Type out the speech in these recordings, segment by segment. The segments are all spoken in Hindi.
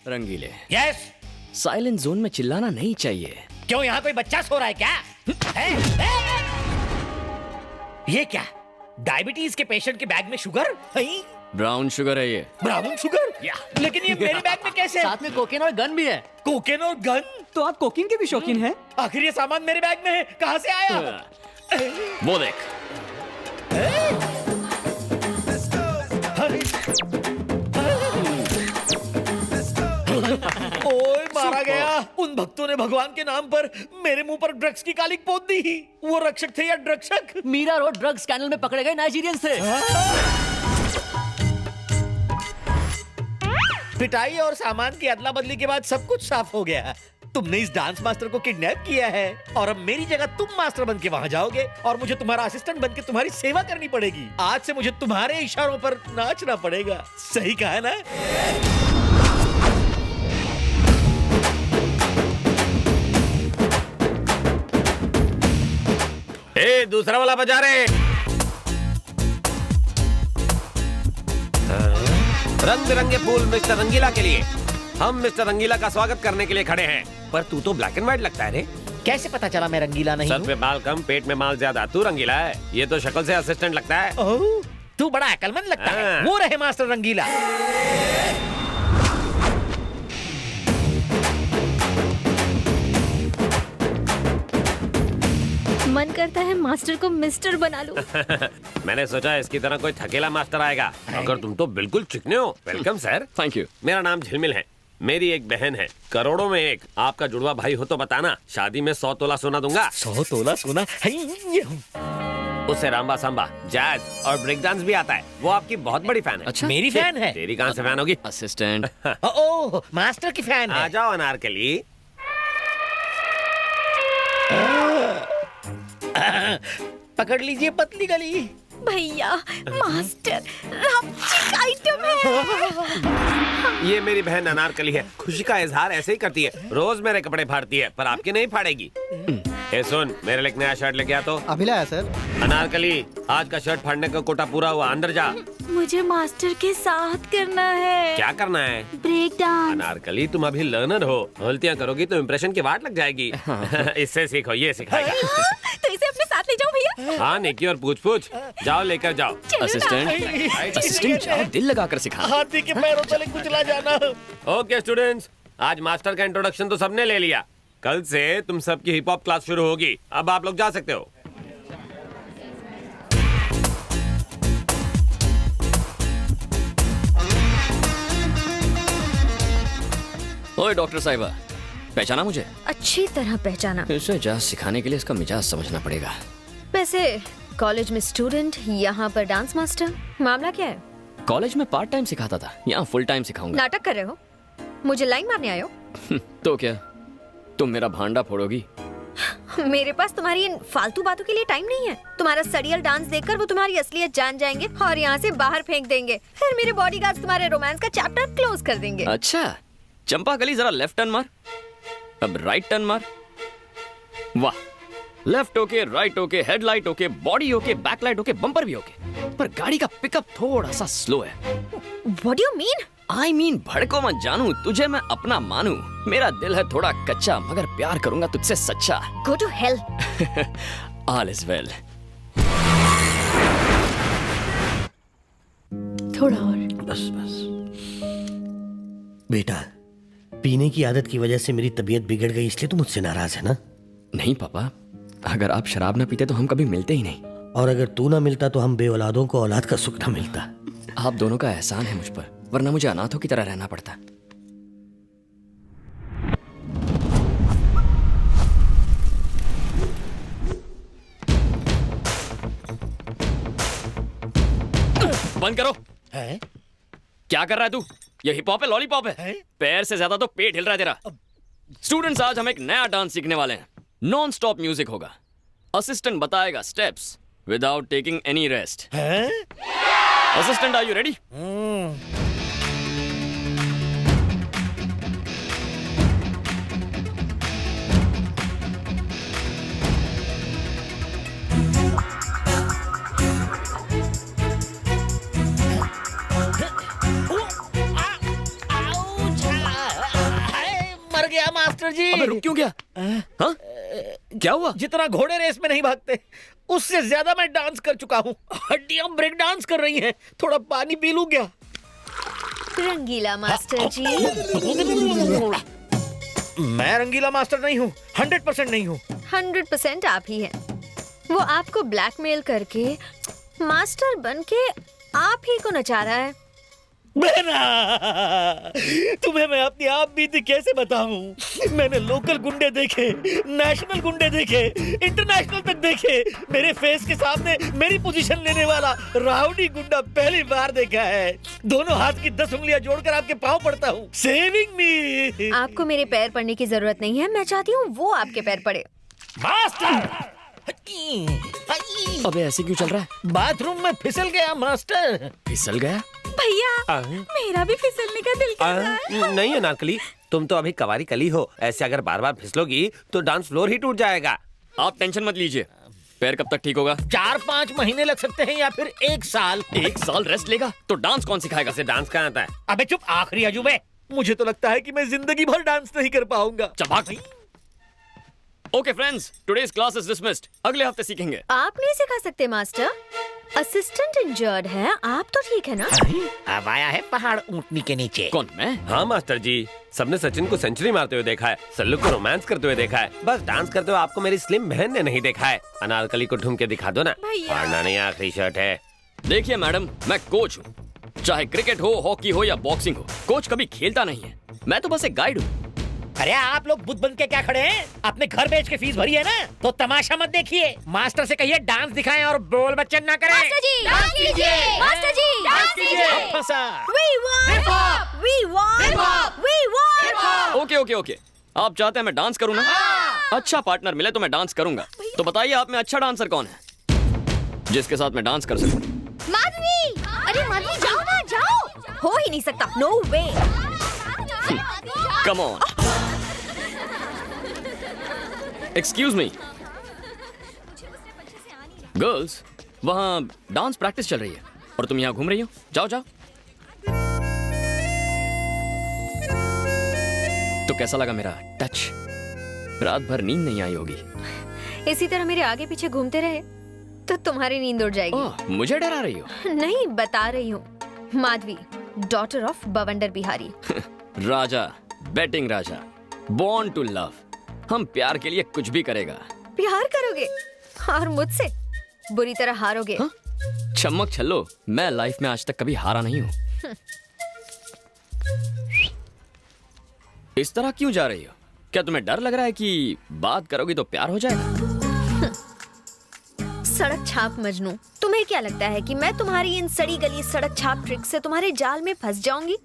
रंगीले, यस। साइलेंट जोन में चिल्लाना नहीं चाहिए। क्यों, यहाँ कोई बच्चा सो रहा है क्या? है? ये क्या, डायबिटीज के पेशेंट के बैग में शुगर? ब्राउन शुगर है ये। Brown sugar? लेकिन ये मेरे बैग में कैसे? साथ में कोकेन और गन भी है। कोकेन और गन? तो आप कोकीन के भी शौकीन हैं? आखिर ये सामान मेरे बैग में है, कहाँ से आया? वो देख। ओए मारा गया। उन भक्तों ने भगवान के नाम पर मेरे मुंह पर ड्रग्स की कालिक पोत दी। वो रक्षक थे या ड्रग्सक? मीरा रोड ड्रग स्कैंडल में पकड़े गए नाइजीरियंस थे। पिटाई और सामान की अदला बदली के बाद सब कुछ साफ हो गया। तुमने इस डांस मास्टर को किडनैप किया है और अब मेरी जगह तुम मास्टर बन के वहाँ जाओगे और मुझे तुम्हारा असिस्टेंट बन के तुम्हारी सेवा करनी पड़ेगी। आज से मुझे तुम्हारे इशारों पर नाचना पड़ेगा। सही कहा ना? ए, दूसरा वाला बजा रहे। रंग बिरंगे फूल मिस्टर रंगीला के लिए। हम मिस्टर रंगीला का स्वागत करने के लिए खड़े हैं। पर तू तो ब्लैक एंड व्हाइट लगता है रे। कैसे पता चला मैं रंगीला नहीं सर हूँ? पे बाल कम, पेट में माल ज्यादा, तू रंगीला है। ये तो शक्ल से असिस्टेंट लगता है। ओह, तू बड़ा अकलमंद लगता है। हाँ। वो रहे मास्टर रंगीला। मन करता है मास्टर को मिस्टर बना लूं। मैंने सोचा इसकी तरह कोई थकेला मास्टर आएगा, मगर तुम तो बिल्कुल चिकने हो। Welcome sir. Thank you. मेरा नाम झिलमिल है। मेरी एक बहन है, करोड़ों में एक। आपका जुड़वा भाई हो तो बताना, शादी में 100 तोला सोना दूंगा। 100 तोला सोना? उसे रामबा सांबा, जैज और ब्रेक डांस भी आता है। वो आपकी बहुत बड़ी फैन है। अच्छा, मेरी फैन है? तेरी कहाँ से फैन होगी? असिस्टेंट। ओह, मास्टर की फैन आ है। जाओ अनारकली। पकड़ लीजिए पतली गली। भैया, मास्टर चिक आइटम है। ये मेरी बहन अनारकली है। खुशी का इजहार ऐसे ही करती है। रोज मेरे कपड़े फाड़ती है, पर आपके नहीं फाड़ेगी। ए सुन, मेरे लिए एक नया शर्ट लेके आ तो। अभी लाया सर। अनारकली, आज का शर्ट फाड़ने का कोटा पूरा हुआ। अंदर जा। मुझे मास्टर के साथ करना है। क्या करना है? Break dance. अनारकली, तुम अभी लर्नर हो। गलतियां करोगी तो इम्प्रेशन की वाट लग जाएगी। इससे सीखो, ये सिखाएगा। तो इसे अपने साथ ले जाऊं भैया? हाँ निकी, और पूछ पूछ। जाओ लेकर जाओ। असिस्टेंट, असिस्टेंट जाओ, दिल लगाकर सिखा। हाथी के पैरों तले कुचला जाना। ओके स्टूडेंट्स, आज मास्टर का इंट्रोडक्शन तो सबने ले लिया। कल से तुम सबकी हिप हॉप क्लास शुरू होगी। अब आप लोग जा सकते हो। ओए डॉक्टर साहिबा, पहचाना मुझे? अच्छी तरह पहचाना। इसे जाज सिखाने के लिए इसका मिजाज समझना पड़ेगा। वैसे कॉलेज में स्टूडेंट, यहाँ पर डांस मास्टर। मामला क्या है? कॉलेज में पार्ट टाइम सिखाता था, यहाँ फुल टाइम सिखाऊंगा। नाटक कर रहे हो? मुझे लाइन मारने आए हो? तो क्या तुम मेरा भांडा फोड़ोगी? मेरे पास तुम्हारी इन फालतू बातों के लिए टाइम नहीं है। तुम्हारा सड़ियल डांस देखकर वो तुम्हारी असलियत जान जाएंगे और यहाँ से बाहर फेंक देंगे। फिर मेरे बॉडीगार्ड्स तुम्हारे रोमांस का चैप्टर क्लोज कर देंगे। अच्छा, चंपा कली, जरा लेफ्ट टर्न मार। अब राइट टर्न मार। वाह, left okay, right okay, headlight okay, body okay, backlight okay, bumper भी ओके, पर गाड़ी का पिकअप थोड़ा सा स्लो है। What do you mean? I mean, भड़को मत जानू, तुझे मैं अपना मानू। मेरा दिल है थोड़ा कच्चा, मगर प्यार करूंगा तुझसे सच्चा। Go to hell. All is well. थोड़ा और। बस बस। बेटा, पीने की आदत की वजह से मेरी तबीयत बिगड़ गई, इसलिए तू मुझसे नाराज है ना? नहीं पापा, अगर आप शराब ना पीते तो हम कभी मिलते ही नहीं। और अगर तू ना मिलता तो हम बेऔलादों को औलाद का सुख ना मिलता। आप दोनों का एहसान है मुझ पर, वरना मुझे अनाथों की तरह रहना पड़ता। बंद करो। है? क्या कर रहा है तू? ये हिप हॉप है, लॉलीपॉप है? पैर से ज्यादा तो पेट हिल रहा है तेरा। स्टूडेंट्स, आज हम एक नया डांस सीखने वाले हैं। नॉन स्टॉप म्यूजिक होगा। असिस्टेंट बताएगा steps without taking any rest. Assistant, are you ready? मर गया मास्टर जी। अबे रुक क्यों गया? हाँ? क्या हुआ? जितना घोड़े रेस में नहीं भागते उससे ज्यादा मैं डांस कर चुका हूँ। हड्डियां ब्रेक डांस कर रही हैं। थोड़ा पानी पी लूं क्या? रंगीला मास्टर जी। मैं रंगीला मास्टर नहीं हूँ, 100% नहीं हूँ। 100% आप ही हैं। वो आपको ब्लैकमेल करके मास्टर बन के आप ही को नचा रहा है। बहना, तुम्हें मैं अपनी आप बीती कैसे बताऊं? मैंने लोकल गुंडे देखे, नेशनल गुंडे देखे, इंटरनेशनल तक देखे। मेरे फेस के सामने मेरी पोजीशन लेने वाला राउडी गुंडा पहली बार देखा है। दोनों हाथ की 10 उंगलियां जोड़कर आपके पांव पड़ता हूँ। सेविंग मी। आपको मेरे पैर पड़ने की जरूरत नहीं है, मैं चाहती हूँ वो आपके पैर पड़े। मास्टर, अबे ऐसे क्यों चल रहा है? बाथरूम में फिसल गया मास्टर। फिसल गया? भैया, मेरा भी फिसलने का दिल कर रहा है। नहीं अनारकली, तुम तो अभी कवारी कली हो। ऐसे अगर बार बार फिसलोगी तो डांस फ्लोर ही टूट जाएगा। आप टेंशन मत लीजिए। पैर कब तक ठीक होगा? 4-5 महीने लग सकते हैं या फिर 1 साल। 1 साल रेस्ट लेगा तो डांस कौन सिखाएगा? ऐसे डांस कहाँ आता है? अबे चुप, आखिरी अजूबे। मुझे तो लगता है कि मैं जिंदगी भर डांस नहीं कर पाऊंगा। चल भाग। Okay friends, today's class is dismissed. अगले हफ्ते सीखेंगे। आप नहीं सिखा सकते मास्टर। असिस्टेंट इंजर्ड है, आप तो ठीक है ना? अब आया है पहाड़ ऊंटनी के नीचे। कौन, मैं? हाँ मास्टर जी, सबने सचिन को सेंचुरी मारते हुए देखा है, सल्लू को रोमांस करते हुए देखा है, बस डांस करते हुए आपको मेरी स्लिम बहन ने नहीं देखा है। अनारकली को ढूंढ के दिखा दो ना। फाड़ना नहीं, आखिरी शर्ट है। देखिए मैडम, मैं कोच हूँ। चाहे क्रिकेट हो, हॉकी हो या बॉक्सिंग हो, कोच कभी खेलता नहीं है। मैं तो बस एक गाइड हूँ। अरे आप लोग बुद्ध बन के क्या खड़े हैं? अपने घर बेच के फीस भरी है ना, तो तमाशा मत देखिए। मास्टर से कहिए डांस दिखाएं और बोल बच्चन ना करें। मास्टर जी, डांस कीजिए। मास्टर जी, डांस कीजिए। फंसा। We want, we want, we want. Okay okay okay, आप चाहते हैं मैं डांस करूँ ना? अच्छा पार्टनर मिले तो मैं डांस करूंगा। तो बताइए आप में अच्छा डांसर कौन है जिसके साथ मैं डांस कर सकूं? माधवी, अरे माधवी जाओ ना, जाओ। हो ही नहीं सकता, no way. Come on. Excuse me girls, वहाँ डांस प्रैक्टिस चल रही है और तुम यहाँ घूम रही हो। जाओ जाओ। तो कैसा लगा मेरा टच? रात भर नींद नहीं आई होगी। इसी तरह मेरे आगे पीछे घूमते रहे तो तुम्हारी नींद उड़ जाएगी। ओह, मुझे डरा रही हो? नहीं, बता रही हूँ। Madhavi, daughter of Bawandar Bihari. Raja, betting Raja, born to love. हम प्यार के लिए कुछ भी करेगा। प्यार करोगे और मुझसे बुरी तरह हारोगे। हाँ? चमक छल्लो, मैं लाइफ में आज तक कभी हारा नहीं हूँ। इस तरह क्यों जा रही हो? क्या तुम्हें डर लग रहा है कि बात करोगी तो प्यार हो जाएगा? सड़क छाप मजनू, तुम्हें क्या लगता है कि मैं तुम्हारी इन सड़ी गली सड़क छाप ट्रिक से तुम्हारे जाल में फंस जाऊंगी?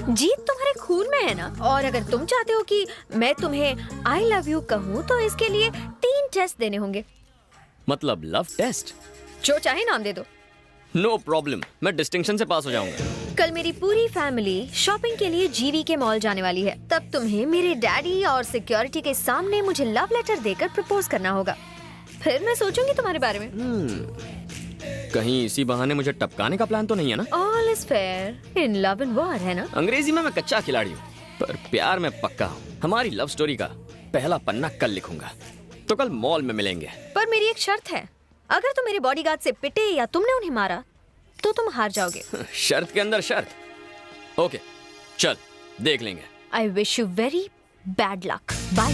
जीत तुम्हारे खून में है ना। और अगर तुम चाहते हो कि मैं तुम्हें आई लव यू कहूँ तो इसके लिए 3 टेस्ट देने होंगे। मतलब लव टेस्ट? जो चाहे नाम दे दो। नो प्रॉब्लम, मैं डिस्टिंक्शन से पास हो जाऊंगा। कल मेरी पूरी फैमिली शॉपिंग के लिए जीवी के मॉल जाने वाली है। तब तुम्हें मेरे डैडी और सिक्योरिटी के सामने मुझे लव लेटर देकर प्रपोज करना होगा। फिर मैं सोचूंगी तुम्हारे बारे में। कहीं इसी बहाने मुझे टपकाने का प्लान तो नहीं है ना? All is fair in love and war, है ना? अंग्रेजी में मैं कच्चा खिलाड़ी हूँ, पर प्यार में पक्का हूँ। हमारी लव स्टोरी का पहला पन्ना कल लिखूंगा, तो कल मॉल में मिलेंगे। पर मेरी एक शर्त है, अगर तुम मेरे बॉडीगार्ड से पिटे या तुमने उन्हें मारा तो तुम हार जाओगे। शर्त के अंदर शर्त। ओके चल देख लेंगे। I wish you very bad luck. Bye.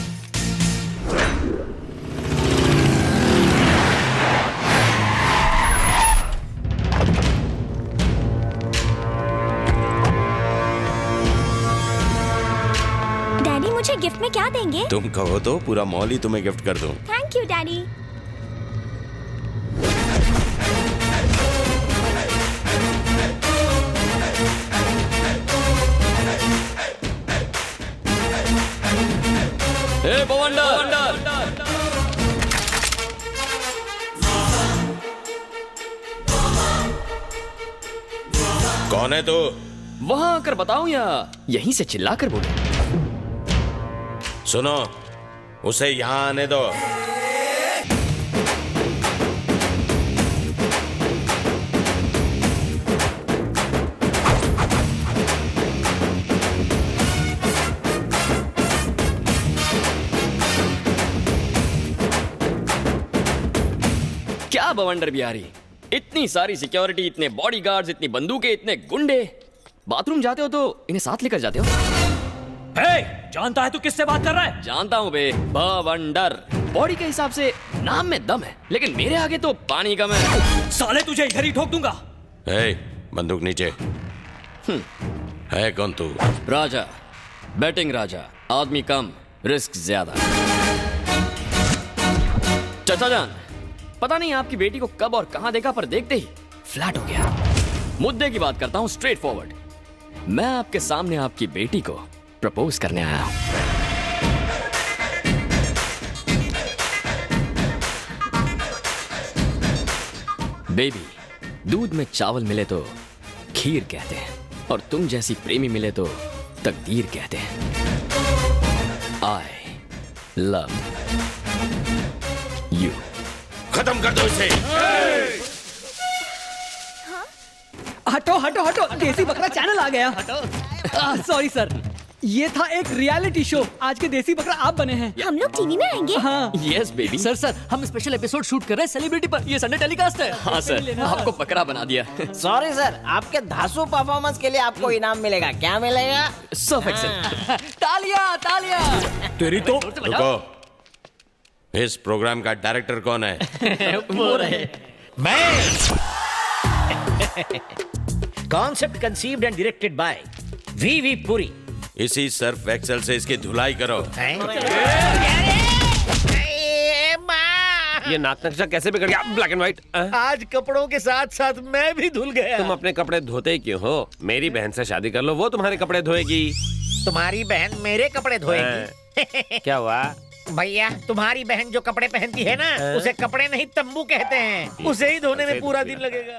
Daddy मुझे गिफ्ट में क्या देंगे? तुम कहो तो पूरा मॉल ही तुम्हें गिफ्ट कर दूं। Thank you daddy. ए बवंडर, कौन है तू? वहां आकर बताऊं या यहीं से चिल्लाकर बोलूं? सुनो, उसे यहाँ आने दो। क्या बवंडर बिहारी, इतनी सारी सिक्योरिटी, इतने बॉडीगार्ड्स, इतनी बंदूकें, इतने गुंडे। बाथरूम जाते हो तो इन्हें साथ लेकर जाते हो? जानता है तू किससे बात कर रहा है? जानता हूँ बे, बवंडर। बॉडी के हिसाब से नाम में दम है, लेकिन मेरे आगे तो पानी कम है। साले तुझे इधर ही ठोक दूंगा। ए, बंदूक नीचे। है कौन तू? राजा, बैटिंग राजा, आदमी कम, रिस्क ज्यादा। चाचा जान, पता नहीं आपकी बेटी को कब और कहां देखा, पर देखते ही फ्लैट हो गया। मुद्दे की बात करता हूं, स्ट्रेट फॉरवर्ड। मैं आपके सामने आपकी बेटी को प्रपोज करने आया हूं। बेबी, दूध में चावल मिले तो खीर कहते हैं, और तुम जैसी प्रेमी मिले तो तकदीर कहते हैं। I love you. खत्म कर दो इसे। हटो हटो हटो, देसी बकरा चैनल आ गया। सॉरी सर, ये था एक रियलिटी शो। आज के देसी बकरा आप बने हैं। हम लोग टीवी में आएंगे। हाँ यस बेबी। सर हम स्पेशल एपिसोड शूट कर रहे हैं सेलिब्रिटी पर। ये संडे टेलीकास्ट है। हाँ सर, आपको बकरा बना दिया। सॉरी सर, आपके धांसू परफॉर्मेंस के लिए आपको इनाम मिलेगा। क्या मिलेगा? Surf Excel. तालियां तालियां। तेरी तो रुको, इस प्रोग्राम का डायरेक्टर कौन है? वो रहे। मैं। Concept conceived and directed by V Puri. इसी सर्फ एक्सेल से इसकी धुलाई करो। ये नाक नक्शा कैसे बिगड़ गया? Black and white. आज कपड़ों के साथ साथ मैं भी धुल गया। तुम अपने कपड़े धोते ही क्यों हो? मेरी बहन से शादी कर लो, वो तुम्हारे कपड़े धोएगी। तुम्हारी बहन मेरे कपड़े धोएगी? क्या हुआ? भैया, तुम्हारी बहन जो कपड़े पहनती है ना, उसे कपड़े नहीं तंबू कहते हैं। उसे ही धोने में पूरा दिन लगेगा।